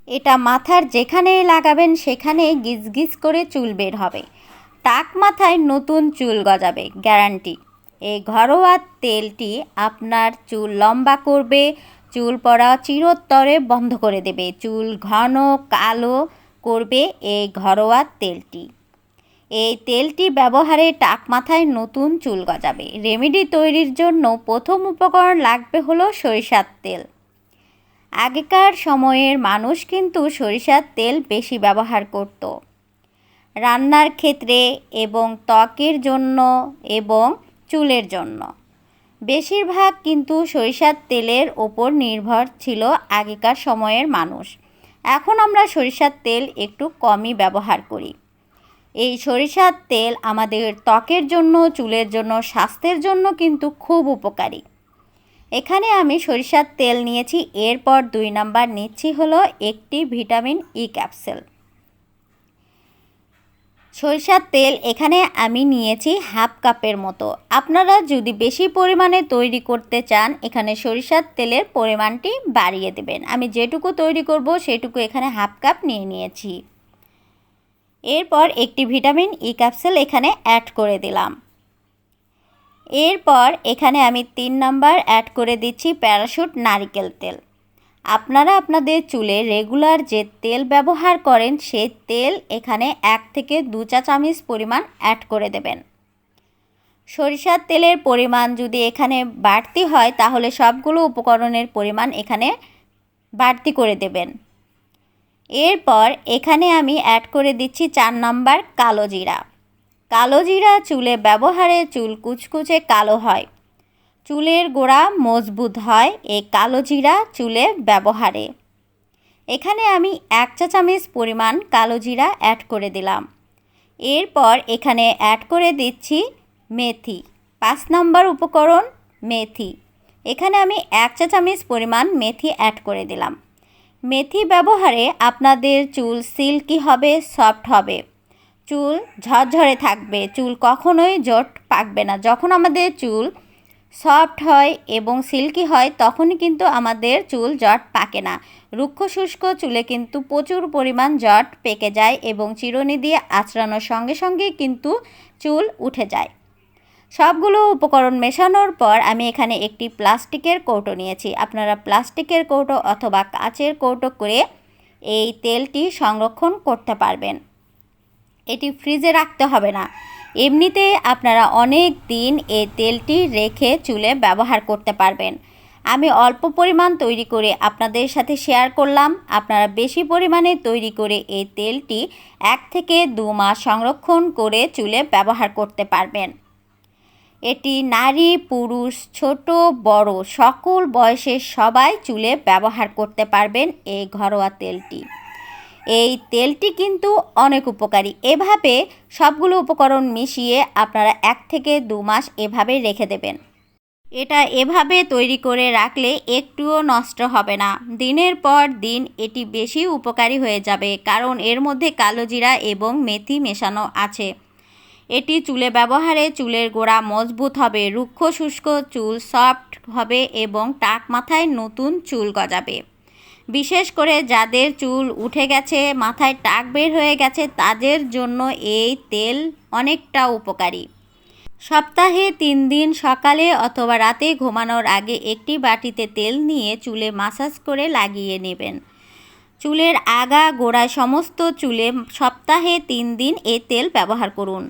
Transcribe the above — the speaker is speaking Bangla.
এটা মাথার যেখানেই লাগাবেন সেখানেই গিজগিজ করে চুল বের হবে। টাক মাথায় নতুন চুল গজাবে, গ্যারান্টি। এই ঘরোয়া তেলটি আপনার চুল লম্বা করবে, চুল পড়া চিরতরে বন্ধ করে দেবে, চুল ঘন কালো করবে এই ঘরোয়া তেলটি। এই তেলটি ব্যবহারে টাক মাথায় নতুন চুল গজাবে। রেমেডি তৈরির জন্য প্রথম উপকরণ লাগবে হলো সরিষার তেল। আগেকার সময়ের মানুষ কিন্তু সরিষার তেল বেশি ব্যবহার করত রান্নার ক্ষেত্রে এবং ত্বকের জন্য এবং চুলের জন্য। বেশিরভাগ কিন্তু সরিষার তেলের ওপর নির্ভর ছিল আগেকার সময়ের মানুষ। এখন আমরা সরিষার তেল একটু কমই ব্যবহার করি। এই সরিষার তেল আমাদের ত্বকের জন্য, চুলের জন্য, স্বাস্থ্যের জন্য কিন্তু খুব উপকারী। এখানে আমি সরিষার তেল নিয়েছি। এরপর 2 নাম্বার নিচ্ছি হলো একটি ভিটামিন ই ক্যাপসুল। সরিষার তেল এখানে আমি নিয়েছি হাফ কাপের মতো। আপনারা যদি বেশি পরিমাণে তৈরি করতে চান এখানে সরিষার তেলের পরিমাণটি বাড়িয়ে দেবেন। আমি যেটুকু তৈরি করব সেটুকু এখানে হাফ কাপ নিয়ে নিয়েছি। এরপর একটি ভিটামিন ই ক্যাপসুল এখানে অ্যাড করে দিলাম। এরপর এখানে আমি 3 নাম্বার অ্যাড করে দিচ্ছি প্যারাশুট নারকেল তেল। আপনারা আপনাদের চুলে রেগুলার যে তেল ব্যবহার করেন সেই তেল এখানে 1 থেকে 2 চা চামচ পরিমাণ অ্যাড করে দেবেন। সরিষার তেলের পরিমাণ যদি এখানে বাড়তি হয় তাহলে সবগুলো উপকরণের পরিমাণ এখানে বাড়তি করে দেবেন। এরপর এখানে আমি অ্যাড করে দিচ্ছি 4 নাম্বার কালো জিরা। কালো জিরা চুলে ব্যবহারে চুল কুচকুচে কালো হয়, চুলের গোড়া মজবুত হয় এই কালো জিরা চুলে ব্যবহারে। এখানে আমি 1 চা চামচ পরিমাণ কালো জিরা অ্যাড করে দিলাম। এরপর এখানে অ্যাড করে দিচ্ছি মেথি। 5 নম্বর উপকরণ মেথি। এখানে আমি 1 চা চামচ পরিমাণ মেথি অ্যাড করে দিলাম। মেথি ব্যবহারে আপনাদের চুল সিল্কি হবে, সফট হবে, চুল ঝরঝরে থাকবে, চুল কখনোই জট পাকবে না। যখন আমাদের চুল সফট হয় এবং সিল্কি হয় তখনই কিন্তু আমাদের চুল জট পাকে না। রুক্ষ শুষ্ক চুলে কিন্তু প্রচুর পরিমাণ জট পেকে যায় এবং চিরুনি দিয়ে আঁচড়ানোর সঙ্গে সঙ্গে কিন্তু চুল উঠে যায়। সবগুলো উপকরণ মেশানোর পর আমি এখানে একটি প্লাস্টিকের কৌটো নিয়েছি। আপনারা প্লাস্টিকের কৌটো অথবা কাচের কৌটো করে এই তেলটি সংরক্ষণ করতে পারবেন। এটি ফ্রিজে রাখতে হবে না, এমনিতে আপনারা অনেক দিন এই তেলটি রেখে চুলে ব্যবহার করতে পারবেন। আমি অল্প পরিমাণ তৈরি করে আপনাদের সাথে শেয়ার করলাম। আপনারা বেশি পরিমাণে তৈরি করে এই তেলটি 1 থেকে 2 মাস সংরক্ষণ করে চুলে ব্যবহার করতে পারবেন। এটি নারী পুরুষ ছোট বড় সকল বয়সের সবাই চুলে ব্যবহার করতে পারবেন এই ঘরোয়া তেলটি। এই তেলটি কিন্তু অনেক উপকারী। এভাবে সবগুলো উপকরণ মিশিয়ে আপনারা 1 থেকে 2 মাস এভাবে রেখে দেবেন। এটা এভাবে তৈরি করে রাখলে একটুও নষ্ট হবে না। দিনের পর দিন এটি বেশি উপকারী হয়ে যাবে, কারণ এর মধ্যে কালো জিরা এবং মেথি মেশানো আছে। এটি চুলে ব্যবহারে চুলের গোড়া মজবুত হবে, রুক্ষ শুষ্ক চুল সফট হবে এবং টাক মাথায় নতুন চুল গজাবে। বিশেষ করে যাদের চুল উঠে গেছে, মাথায় টাক বের হয়ে গেছে তাদের জন্য এই তেল অনেকটা উপকারী। সপ্তাহে 3 দিন সকালে অথবা রাতে ঘুমানোর আগে একটি বাটিতে তেল নিয়ে চুলে মাসাজ করে লাগিয়ে নেবেন। চুলের আগা গোড়ায় সমস্ত চুলে সপ্তাহে 3 দিন এই তেল ব্যবহার করুন।